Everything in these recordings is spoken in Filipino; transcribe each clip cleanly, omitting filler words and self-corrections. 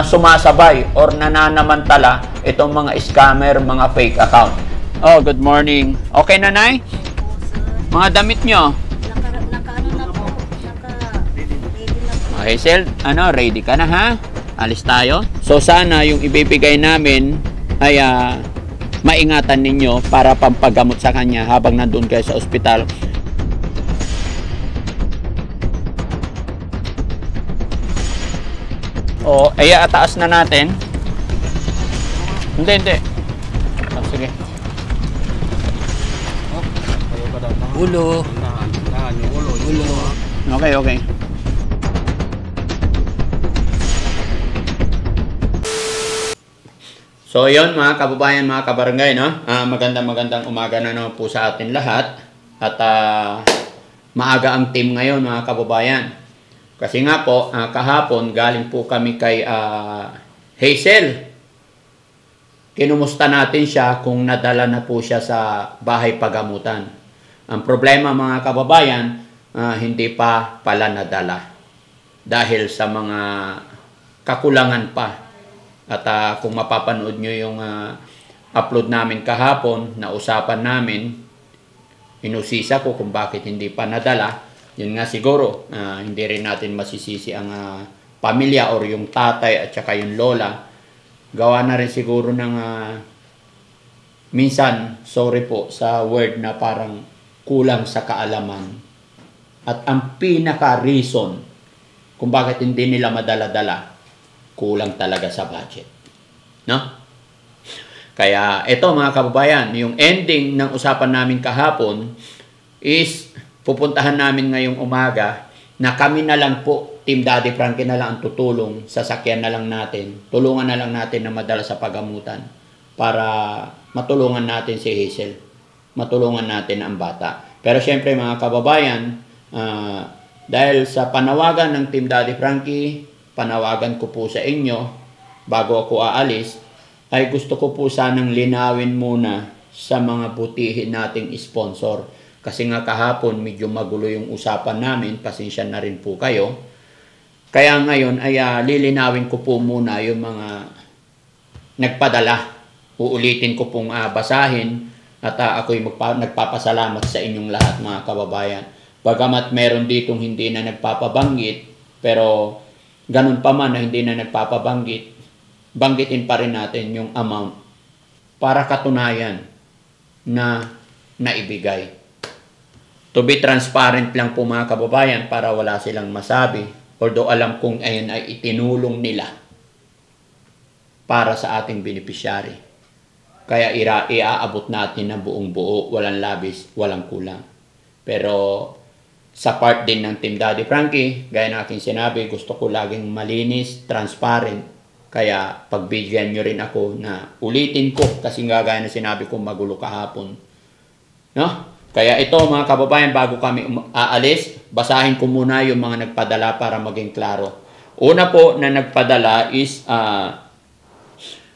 sumasabay or nananamantala itong mga scammer, mga fake account. Oh, good morning. Okay, nanay? Mga damit nyo? Naka-ano na po. Naka-ready na po. Hazel, ready ka na ha? Alis tayo. So sana yung ibibigay namin ay maingatan ninyo para pampagamot sa kanya habang nandun kayo sa ospital. O, taas na natin. Hindi. Oh, sige. Ulo. Okay. So, yun mga kababayan, mga kabarangay, no? Magandang umaga na naman po sa atin lahat. At maaga ang team ngayon, mga kababayan. Kasi nga po, kahapon, galing po kami kay Hazel. Kinumusta natin siya kung nadala na po siya sa bahay pagamutan. Ang problema, mga kababayan, hindi pa pala nadala. Dahil sa mga kakulangan pa. At kung mapapanood nyo yung upload namin kahapon, na usapan namin, inusisa ko kung bakit hindi pa nadala. Yun nga siguro, hindi rin natin masisisi ang pamilya or yung tatay at saka yung lola. Gawa na rin siguro ng minsan, sorry po sa word na parang kulang sa kaalaman. At ang pinaka-reason kung bakit hindi nila madala-dala, kulang talaga sa budget. No? Kaya ito mga kababayan, yung ending ng usapan namin kahapon is pupuntahan namin ngayong umaga na kami na lang po, Team Daddy Frankie na lang ang tutulong, sasakyan na lang natin, tulungan na lang natin na madala sa pagamutan para matulungan natin si Hazel, matulungan natin ang bata. Pero syempre mga kababayan, dahil sa panawagan ng Team Daddy Frankie, panawagan ko po sa inyo bago ako aalis, ay gusto ko po sanang linawin muna sa mga butihin nating sponsor. Kasi nga kahapon medyo magulo yung usapan namin, pasensya na rin po kayo. Kaya ngayon ay lilinawin ko po muna yung mga nagpadala. Uulitin ko pong basahin at ako'y nagpapasalamat sa inyong lahat mga kababayan. Bagamat meron ditong hindi na nagpapabanggit, pero ganun pa man na hindi na nagpapabanggit, banggitin pa rin natin yung amount para katunayan na naibigay. To be transparent lang po mga kababayan para wala silang masabi. Although alam kong ayun ay itinulong nila para sa ating beneficiary. Kaya iaabot natin ng buong buo, walang labis, walang kulang. Pero sa part din ng Team Daddy Frankie, gaya na aking sinabi, gusto ko laging malinis, transparent. Kaya pagbigyan nyo rin ako na ulitin ko kasi nga gaya na sinabi ko magulo kahapon. No? Kaya ito mga kababayan, bago kami aalis, basahin ko muna yung mga nagpadala para maging klaro. Una po na nagpadala is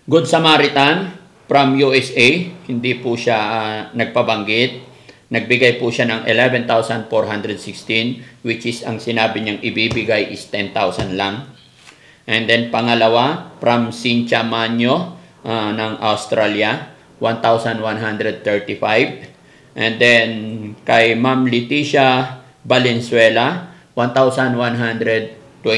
Good Samaritan from USA. Hindi po siya nagpabanggit. Nagbigay po siya ng 11,416, which is ang sinabi niyang ibibigay is 10,000 lang. And then pangalawa, from Cynthia Manyo ng Australia, 1,135. And then kay Ma'am Leticia Valenzuela, 1,122.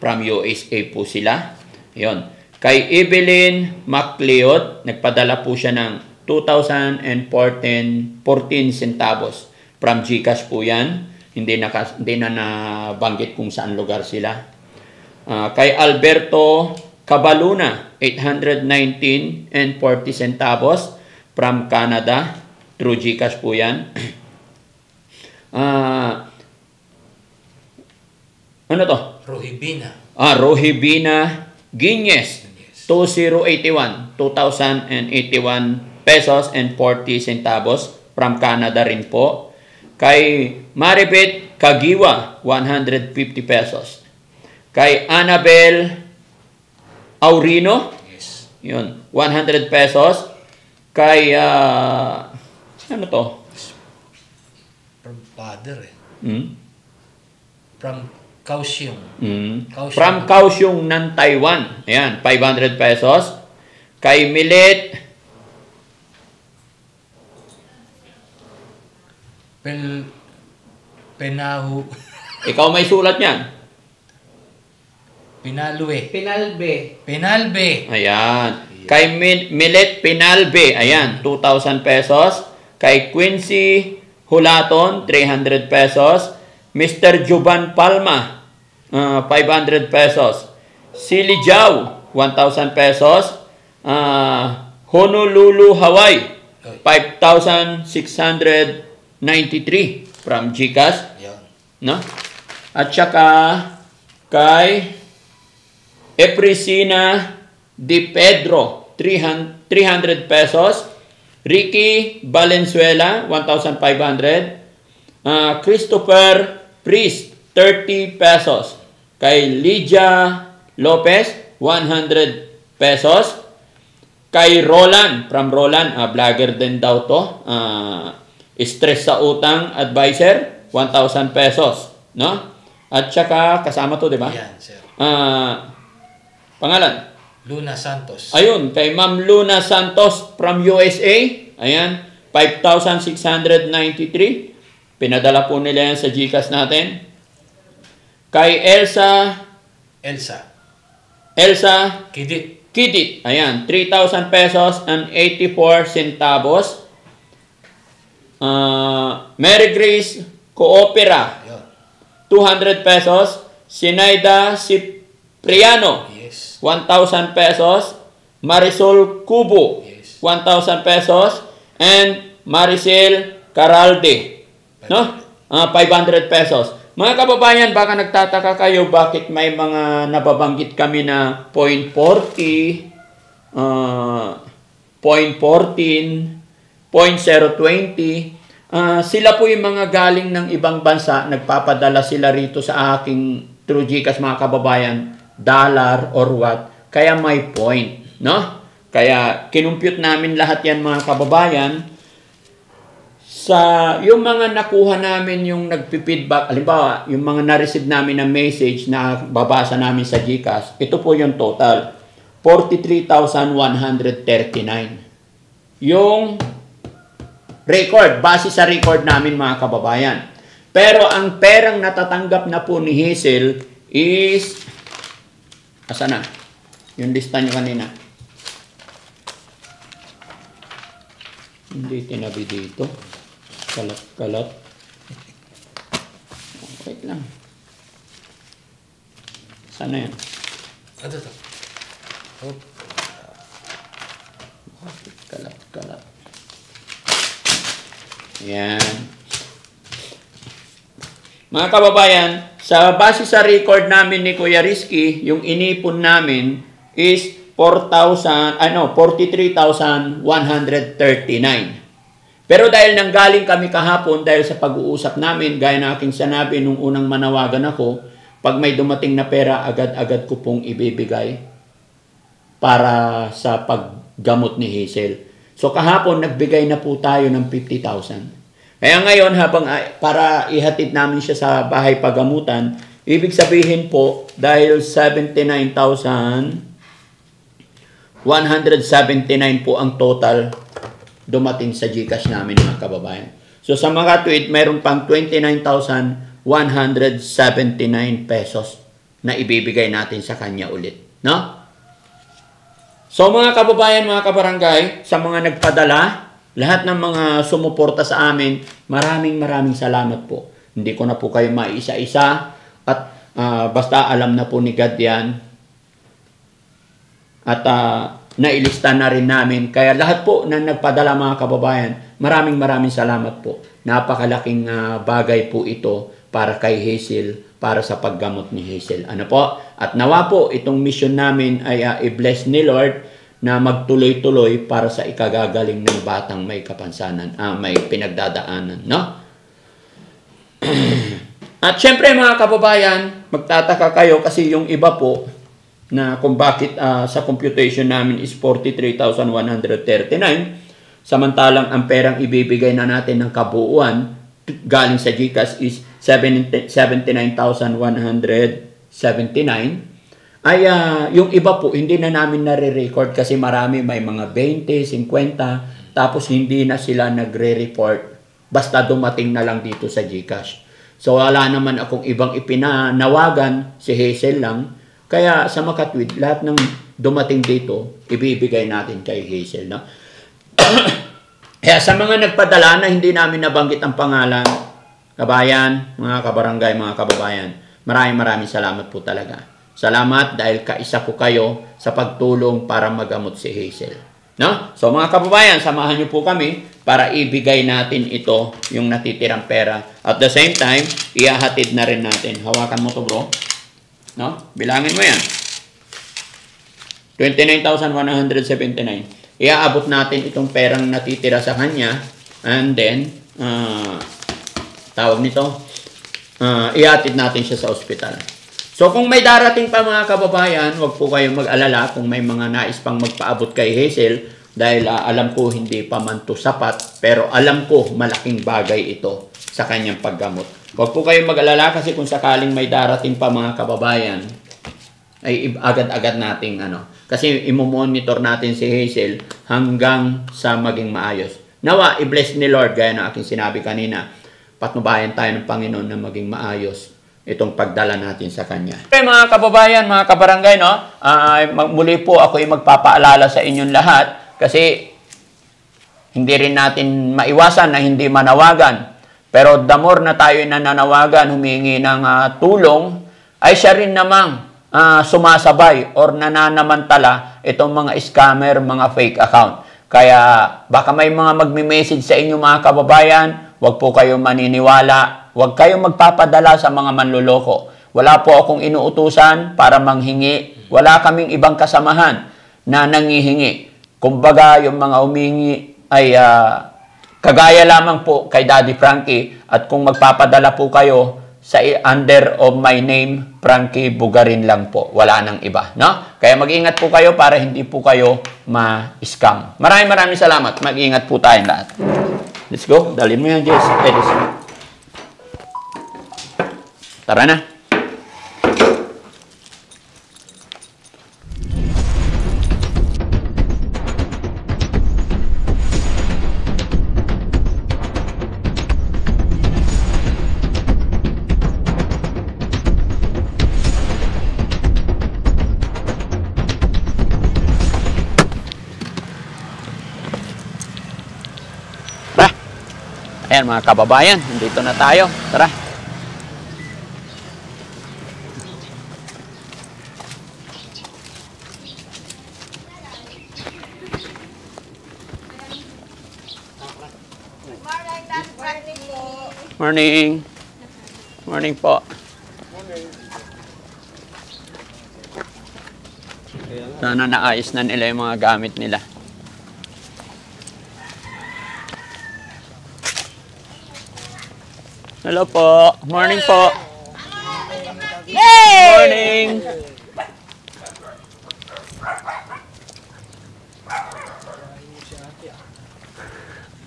From USA po sila. Yon. Kay Evelyn MacLeod, nagpadala po siya ng 2,014 centavos. From GCash po yan. Hindi na nabanggit kung saan lugar sila. Kay Alberto Cabaluna, 819 and 40 centavos from Canada. Through GCash po yan. Ano to? Rohibina. Rohibina Guiñez. 2081. 2,081 pesos and 40 centavos from Canada rin po. Kay Maribeth Kagiwa, 150 pesos. Kay Annabel Aurino, Yes. yun, 100 pesos. Kay, ano to? From father eh. Hmm? From Kaohsiung. Kaohsiung. From Kaohsiung ng Taiwan. Ayan, 500 pesos. Kay Milet Penahu. ikaw may sulat niyan. Pinalue. Pinalbe. Penalbe. Ayan. Kay Milet Pinalbe, ayan, 2,000 pesos. Kay Quincy Hulaton, 300 pesos. Mr. Juban Palma, 500 pesos. Silly Jiao, 1,000 pesos. Honolulu, Hawaii, 5,693 from GCash. Yan. No? At saka kay Efrisina Di Pedro, 300 pesos. Ricky Valenzuela, 1,500. Christopher Priest, 30 pesos. Kay Lydia Lopez, 100 pesos. Kay Roland, from Roland, vlogger din daw to. Stress sa utang advisor, 1,000 pesos. No? At saka, kasama to, di ba? Yan, sir. Pangalan? Luna Santos. Ayun, kay Ma'am Luna Santos from USA. Ayan, 5,693. Pinadala po nila yan sa GCash natin. Kay Elsa Kidit. Ayan, 3,000 pesos and 84 centavos. Mary Grace Coopera, Yan. 200 pesos. Sinaida Cipriano, Yes. 1,000 pesos. Marisol Cubo, Yes. 1,000 pesos. And Maricel Caralde, no? 500 pesos. Mga kababayan, baka nagtataka kayo bakit may mga nababanggit kami na 0.40, 0.14, 0.020. Sila po yung mga galing ng ibang bansa, nagpapadala sila rito sa aking through GCash, mga kababayan, dollar or what, kaya may point, no? Kaya kinumpute namin lahat yan, mga kababayan, sa yung mga nakuha namin, yung nagpi-feedback, halimbawa, yung mga na-receive namin na message na babasa namin sa GCash, ito po yung total, 43,139. Yung record, base sa record namin, mga kababayan. Pero ang perang natatanggap na po ni Hazel is, asa na? Yung lista nyo kanina. Hindi tinabi dito. Kalat-kalat. Wait lang. Sana yan? Ano to? Oh. Kalat-kalat. Yan. Mga kababayan, sa base sa record namin ni Kuya Rizky, yung inipon namin is 43,139. Pero dahil nanggaling kami kahapon, dahil sa pag-uusap namin, gaya na aking sinabi nung unang manawagan ako, pag may dumating na pera, agad-agad ko pong ibibigay para sa paggamot ni Hazel. So kahapon, nagbigay na po tayo ng 50,000. Kaya ngayon, para ihatid namin siya sa bahay pagamutan, ibig sabihin po, dahil 79,179 po ang total dumating sa GCash namin, mga kababayan. So sa mga tweet, mayroon pang 29,179 pesos na ibibigay natin sa kanya ulit. No? So mga kababayan, mga kabarangay, sa mga nagpadala, lahat ng mga sumuporta sa amin, maraming salamat po. Hindi ko na po kayo maisa-isa at basta alam na po ni God yan. At nailista na rin namin. Kaya lahat po na nagpadala, mga kababayan, maraming salamat po. Napakalaking bagay po ito para kay Hazel, para sa paggamot ni Hazel. Ano po? At nawa po itong mission namin ay i-bless ni Lord na magtuloy-tuloy para sa ikagagaling ng batang may kapansanan, may pinagdadaanan, no? At syempre, mga kababayan, magtataka kayo kasi yung iba po na kung bakit sa computation namin is 43,139, samantalang ang perang ibibigay na natin ng kabuuan galing sa GCash is 79,179 ay yung iba po hindi na namin nare-record kasi marami may mga 20, 50 tapos hindi na sila nagre-report basta dumating na lang dito sa GCash. So wala naman akong ibang ipinanawagan, si Hazel lang. Kaya sa Makatwid, lahat ng dumating dito, ibibigay natin kay Hazel. No? Kaya sa mga nagpadala na hindi namin nabanggit ang pangalan, kabayan, mga kabarangay, mga kababayan, maraming salamat po talaga. Salamat dahil kaisa ko kayo sa pagtulong para magamot si Hazel. No? So mga kababayan, samahan niyo po kami para ibigay natin ito, yung natitirang pera. At the same time, ihahatid na rin natin. Hawakan mo to bro. No? Bilangin mo yan. 29,179. Iaabot natin itong perang natitira sa kanya. And then, tawag nito, ihatid natin siya sa ospital. So kung may darating pa mga kababayan, huwag po kayong mag-alala kung may mga nais pang magpaabot kay Hazel dahil alam ko hindi pa man to sapat pero alam ko malaking bagay ito sa kanyang paggamot. Huwag po kayong mag-alala kasi kung sakaling may darating pa mga kababayan ay agad-agad nating kasi imomonitor natin si Hazel hanggang sa maging maayos. Nawa, i-bless ni Lord gaya ng aking sinabi kanina. Patnubayan tayo ng Panginoon na maging maayos itong pagdala natin sa Kanya. Okay, mga kababayan, mga kabarangay, no? Muli po ako ay magpapaalala sa inyong lahat kasi hindi rin natin maiwasan na hindi manawagan. Pero the more na tayo nananawagan, humingi ng tulong, ay siya rin namang sumasabay or nananamantala itong mga scammer, mga fake account. Kaya baka may mga magme-message sa inyo mga kababayan, huwag po kayong maniniwala. Huwag kayong magpapadala sa mga manluloko. Wala po akong inuutusan para manghingi. Wala kaming ibang kasamahan na nangihingi. Kumbaga, yung mga humingi ay kagaya lamang po kay Daddy Frankie. At kung magpapadala po kayo sa under of my name, Frankie Bugarin lang po. Wala nang iba. No? Kaya mag-ingat po kayo para hindi po kayo ma-scam. Maraming salamat. Mag-ingat po tayong lahat. Let's go. Dali mo yan, Jess. Tara na. Tara. Ayan mga kababayan, nandito na tayo. Tara. Morning. Morning po. Sana naayos na nila yung mga gamit nila. Hello po. Morning po. Morning.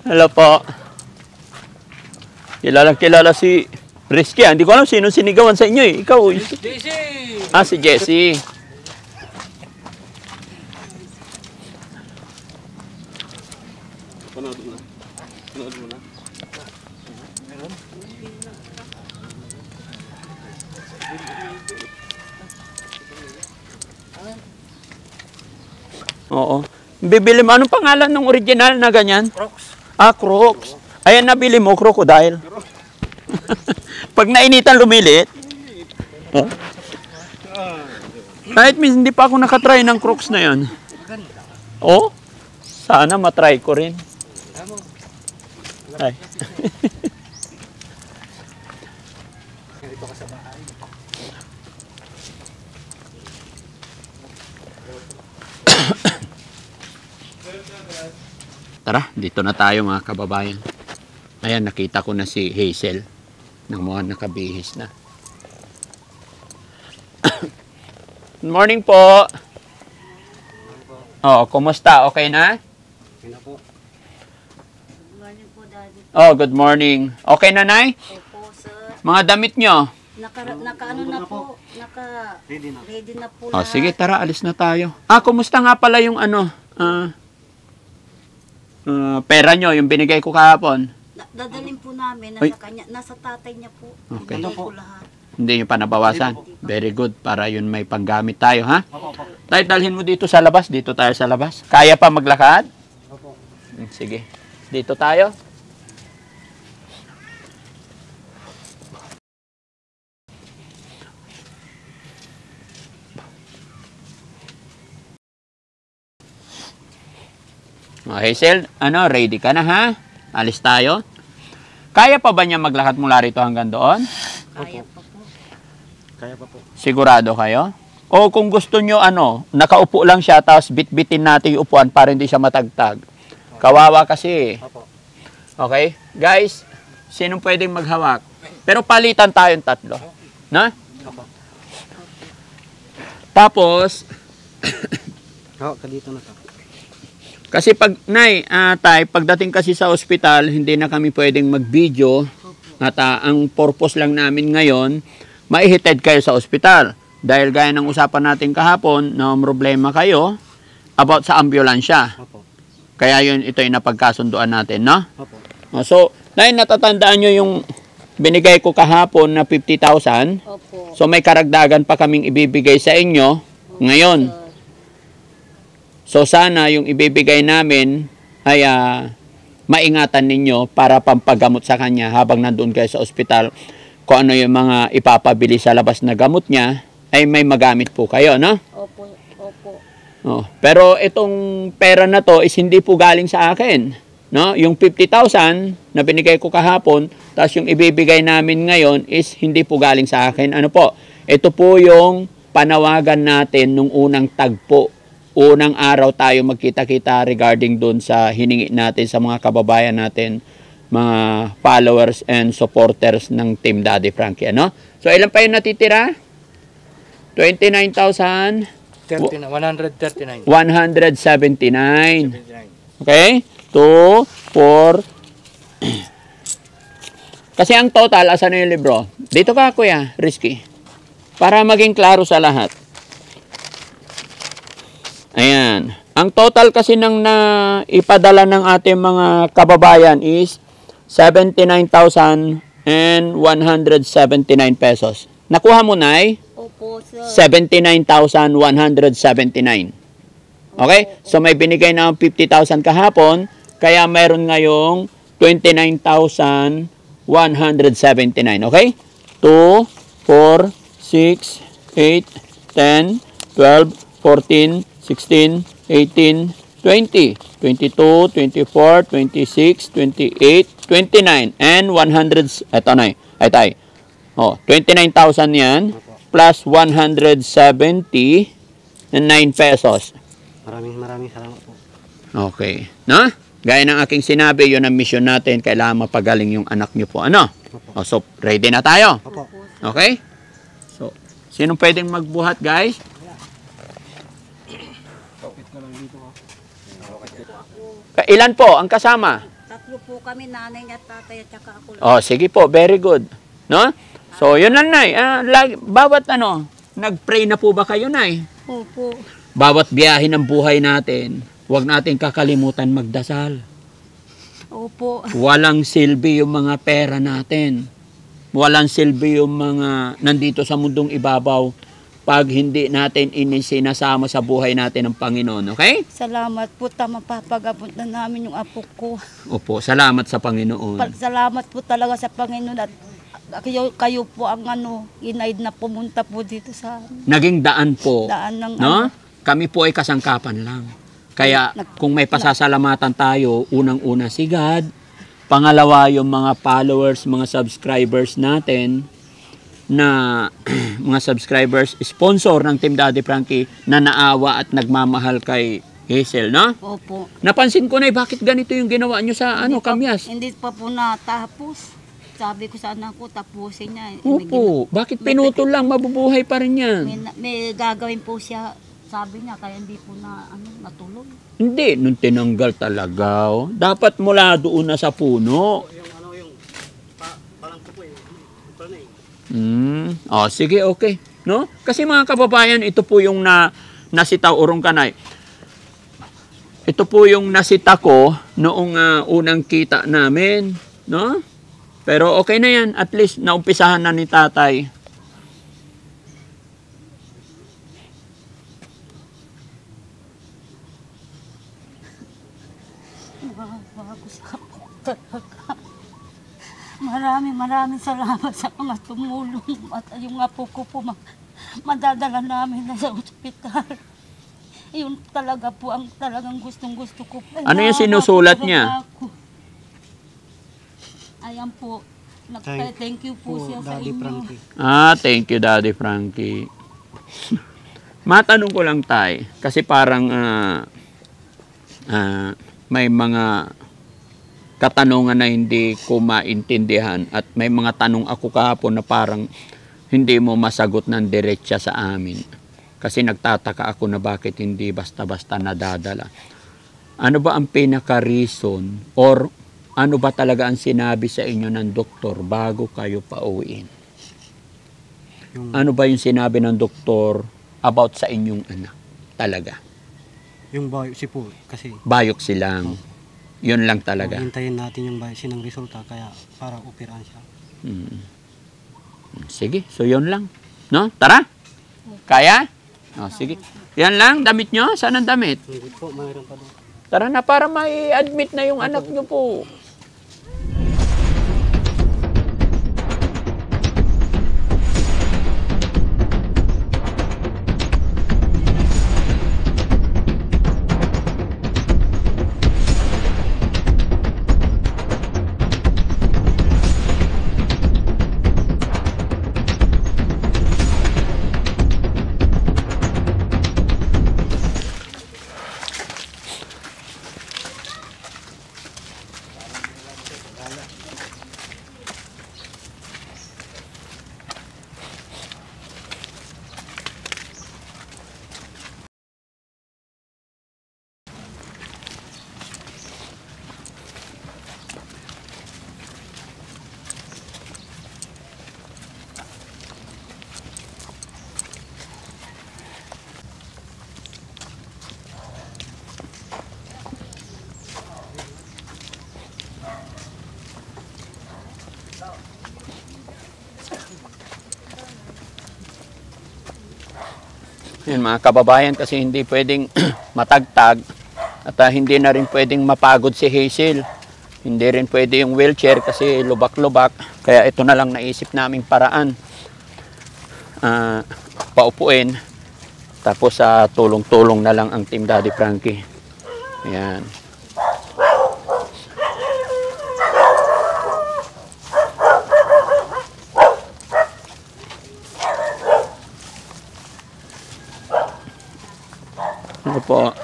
Hello po. Kilala si Risky. Hindi ko alam sino sinigawan sa inyo eh. Ikaw. Jessie! Si Jessie. Panood mo na. Oo. Bibili mo. Anong pangalan ng original na ganyan? Crocs. Crocs. Ayan, nabili mo, crocodile. Pag nainitan, lumilit. Oh. Kahit hindi pa ako nakatry ng Crocs na yan. Oh, sana matry ko rin. Ay. Tara, dito na tayo mga kababayan. Ayan, nakita ko na si Hazel. Nang mukhang nakabihis na. Good morning po. Oh, kumusta? Okay na? Okay na po. Good morning po, Daddy. Oh, good morning. Okay na, Nay? Opo, sir. Mga damit nyo. Naka-ano na po. Ready na. Ready na po O, lahat. sige, tara, alis na tayo. Kumusta nga pala yung ano, pera nyo, yung binigay ko kahapon? Dadalhin po namin. Ay. Nasa tatay niya po. Okay. Ibigay ko lahat. Hindi nyo pa nabawasan? Very good, para yun may panggamit tayo, ha? Opo. Tayo, dalhin mo dito sa labas. Dito tayo sa labas. Kaya pa maglakad? Opo. Sige. Dito tayo. Hazel, ready ka na, ha? Alis tayo. Kaya pa ba niya maglakad mula rito hanggang doon? Kaya pa po. Kaya pa po. Sigurado kayo? O kung gusto nyo, nakaupo lang siya, tapos bitbitin natin yung upuan para hindi siya matagtag. Kawawa kasi. Opo. Okay? Guys, sinong pwedeng maghawak? Pero palitan tayong tatlo. Na? Opo. Tapos, Dito na to. kasi pagdating kasi sa ospital, hindi na kami pwedeng mag-video. At ang purpose lang namin ngayon, maihited kayo sa ospital. Dahil gaya ng usapan natin kahapon, na problema kayo about sa ambulansya. Opo. Kaya ito yung napagkasunduan natin, no? Opo. So, natatandaan nyo yung binigay ko kahapon na 50,000. Opo. So, may karagdagan pa kaming ibibigay sa inyo ngayon. So, sana yung ibibigay namin ay maingatan ninyo para pampagamot sa kanya habang nandoon kayo sa ospital. Kung ano yung mga ipapabili sa labas na gamot niya, ay may magamit po kayo, no? Opo. Opo. Pero itong pera na to is hindi po galing sa akin, no? Yung 50,000 na binigay ko kahapon, tapos yung ibibigay namin ngayon is hindi po galing sa akin. Ano po? Ito po yung panawagan natin nung unang tagpo. Unang araw tayo magkita-kita regarding dun sa hiningi natin sa mga kababayan natin, mga followers and supporters ng Team Daddy Frankie, ano? So, ilan pa yung natitira? 29,000? 139. 179. Okay? 2, 4. Kasi ang total, asan na yung libro? Dito ka, Kuya, Risky. Para maging klaro sa lahat. Ayan. Ang total kasi ng ipadala ng ating mga kababayan is 79,179 pesos. Nakuha mo, Nay? Opo, sir. 79,179. Okay? So may binigay na 50,000 kahapon, kaya mayroon ngayong 29,179. Okay? 2, 4, 6, 8, 10, 12, 14, 16, 18, 20, 22, 24, 26, 28, 29, and 100, eto na, ay, 29,000 yan, plus 179 pesos. Maraming salamat po. Okay. No? Gaya ng aking sinabi, yun ang mission natin, kailangan mapagaling yung anak nyo po. Ano? So, ready na tayo? Opo. Okay? So, sino pwedeng magbuhat, guys? Ilan po ang kasama? Tatlo po kami, nanay niya, tatay at saka ako. Sige po, very good. No? So, yun lang, Nay. Bawat nag-pray na po ba kayo, Nay? Opo. Bawat biyahe ng buhay natin, huwag natin kakalimutan magdasal. Opo. Walang silbi yung mga pera natin. Walang silbi yung mga nandito sa mundong ibabaw pag hindi natin sinasama sa buhay natin ng Panginoon. Okay? Salamat po, mapapagabot na namin yung apo ko. Opo, salamat sa Panginoon. Salamat po talaga sa Panginoon at kayo po ang ginaid na pumunta po dito sa Naging daan po. daan ng No? Kami po ay kasangkapan lang. Kaya kung may pasasalamatan tayo, unang-una si God, pangalawa yung mga followers, mga subscribers natin, na mga subscribers, sponsor ng Team Daddy Frankie na naawa at nagmamahal kay Hazel, no? Opo. Napansin ko na bakit ganito yung ginawa nyo sa Kamyas? Hindi pa po natapos. Sabi ko sa anak ko, tapusin niya. Opo, bakit pinutol lang, mabubuhay pa rin yan? May gagawin po siya, sabi niya, kaya hindi po natuloy. Hindi, nung tinanggal talaga. Dapat mula doon na sa puno. Yung parang ko po Oh, sige, okay. No? Kasi mga kababayan, ito po yung nasita urong kanay. Ito po yung nasita ko noong unang kita namin, no? Pero okay na yan, at least naumpisahan na ni tatay. Bago sa po talaga. Maraming salamat sa mga tumulong at yung apo ko po madadala namin na sa ospital. Yun talaga po ang talagang gustong-gusto ko. Ano yung sinusulat niya? Ayan po. Thank you po siya sa Daddy inyo. Frankie. Thank you, Daddy Frankie. Matanong ko lang, tay, kasi parang may mga katanungan na hindi ko maintindihan at may mga tanong ako kahapon na parang hindi mo masagot ng diretsa sa amin. Kasi nagtataka ako na bakit hindi basta-basta nadadala. Ano ba ang pinaka-reason or ano ba talaga ang sinabi sa inyo ng doktor bago kayo pauwiin? Ano ba yung sinabi ng doktor about sa inyong anak? Talaga. Yung biopsy po, kasi Biopsy lang. Yun lang talaga. hintayin natin yung biopsy ng resulta, kaya para operahan siya. Sige, so yun lang. No? Tara. Kaya? Sige. Yan lang, damit nyo? Saan ang damit? Hindi po, mayroon pa doon. Tara na para mai-admit na yung anak nyo po. Yan mga kababayan, kasi hindi pwedeng matagtag at hindi na rin pwedeng mapagod si Hazel. Hindi rin pwede yung wheelchair kasi lubak-lubak. Kaya ito na lang naisip naming paraan. Paupuin. Tapos tulong-tulong na lang ang Team Daddy Frankie. Ayan. Ano po?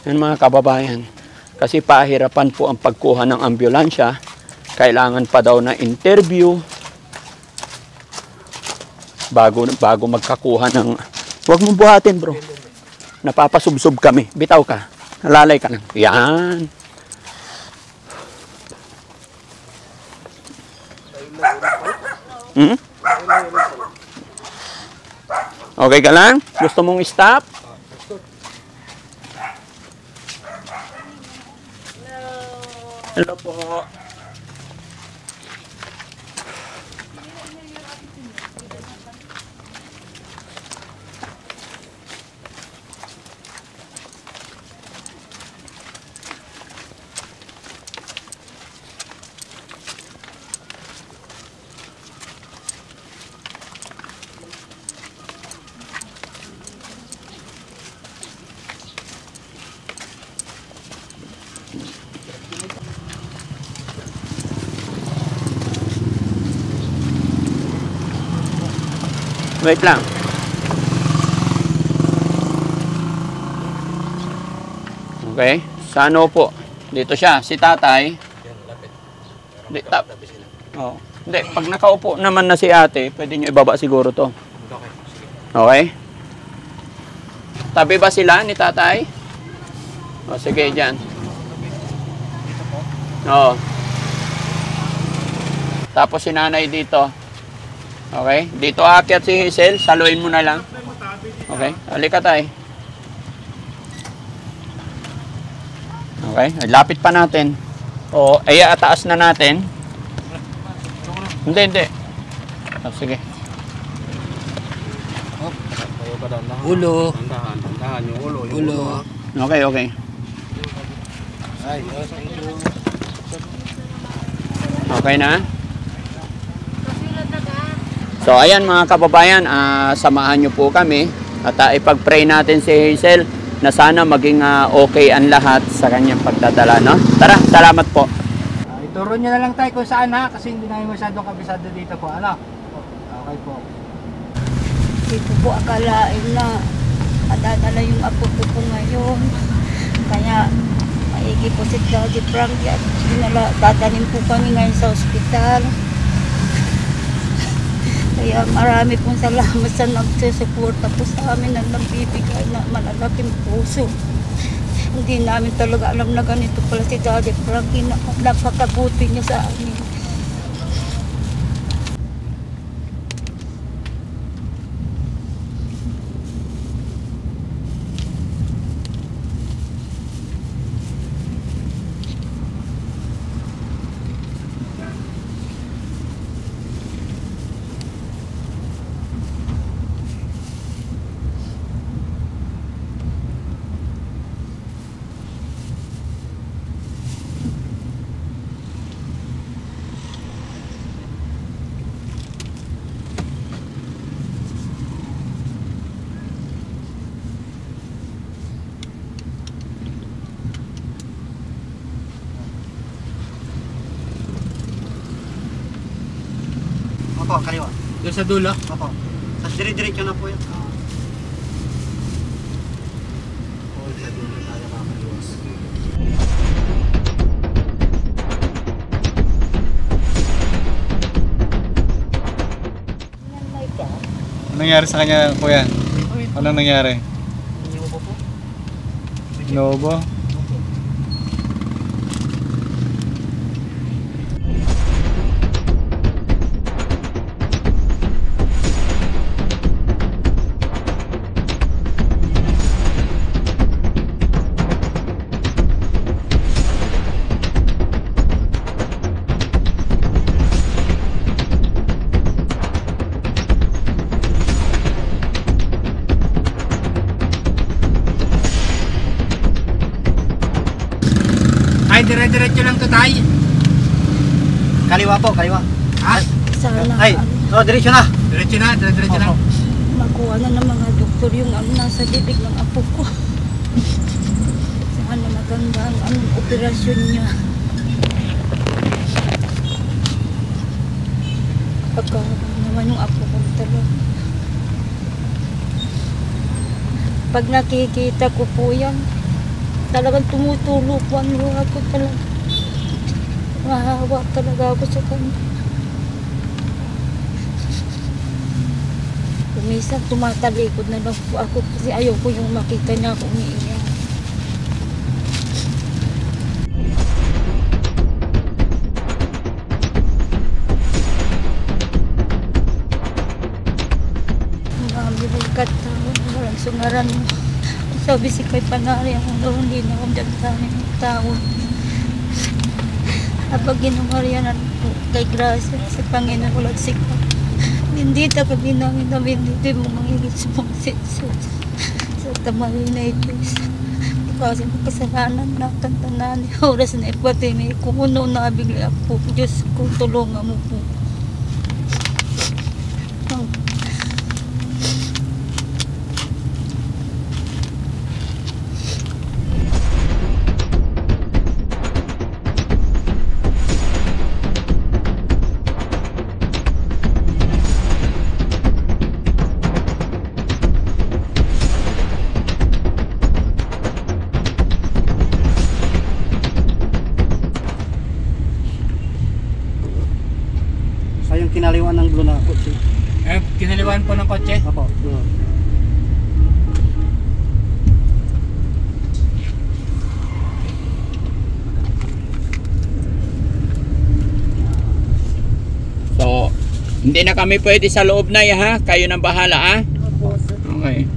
Yan mga kababayan. Kasi pahirapan po ang pagkuha ng ambulansya. Kailangan pa daw na interview bago magkakuha ng... Huwag mong buhatin, bro. Napapasubsob kami. Bitaw ka. Nalalay ka lang. Yan. Okay ka lang? Gusto mong stop? Hello po. Wait lang. Okay. Sa ano po? Dito siya. Si tatay. Hindi, oh. Hindi, pag nakaupo naman na si ate, pwede nyo ibaba siguro to. Okay? Tabi ba sila ni tatay? O, sige, dyan. Oo. Tapos si nanay dito. Okay? Dito aakyat si Hazel. Saluin mo na lang. Okay? Halika tayo. Okay? Lapit pa natin. O, ay ataas na natin. Hindi. O, sige. Ulo. Tandahan yung ulo. Ulo. Okay. Ay, thank you. Okay na? So ayan mga kababayan, samahan nyo po kami at ipag-pray natin si Hazel na sana maging okay ang lahat sa kanyang pagdadala, no? Tara, salamat po. Ituro nyo na lang tayo kung saan ha, kasi hindi namin masyadong kabisado dito po. Ano? Okay po. Hindi ko po akalain na madadala yung apo ko po ngayon. Kaya maigi po si Daddy Frankie at dadaling po kami ngayon sa ospital. Kaya marami pong salamat sa nagsusuporta po sa amin at nagbibigay na malalaking puso. Hindi namin talaga alam na ganito pala si Daddy Frankie, na napakabuti niya sa amin. Opo, kaliwa. Doon sa dulo. Opo. Sa dire-diretso na po yan. Sa dulo tayo makakaliwas. Anong nangyari sa kanya, kuya? Anong nangyari? Lobo? Ay, dire-diretso lang to tayo. Kaliwa po, kaliwa. Ha? Sana Ay, diretso na. Diretso na, dire-diretso na. makuha na ng mga doktor yung nasa bibig ng apo ko. Sana maganda ang operasyon niya. Pagkaroon naman yung apo ko talaga. Pag nakikita ko po yan, talagang tumutulo po ang luha ko talaga. Mahawa talaga ako sa kanya. Minsan tumatalikod na lang po ako kasi ayaw ko yung makita niya ako umiiyak. Mami, may katawin, walang sungaran mo. Sabi si kay Panari, ako daw hindi na akong dyan sa aming taon. Kapag ginumarianan po kay Gracia, si Panginoon ulat si ka. Bendita ka namin na bendita mo mangigit sa mga sensos. Sa tamali na ito. Kasi makasalanan natin tanan. Oras na ipati may kumuno na bigla po. Diyos ko, tulungan mo po. Yung kinaliwan ng blue na kotse. Kinaliwan po ng kotse. Opo. Hindi na kami pwede sa loob na ha. Kayo nang bahala ha. Opo, sir. Okay.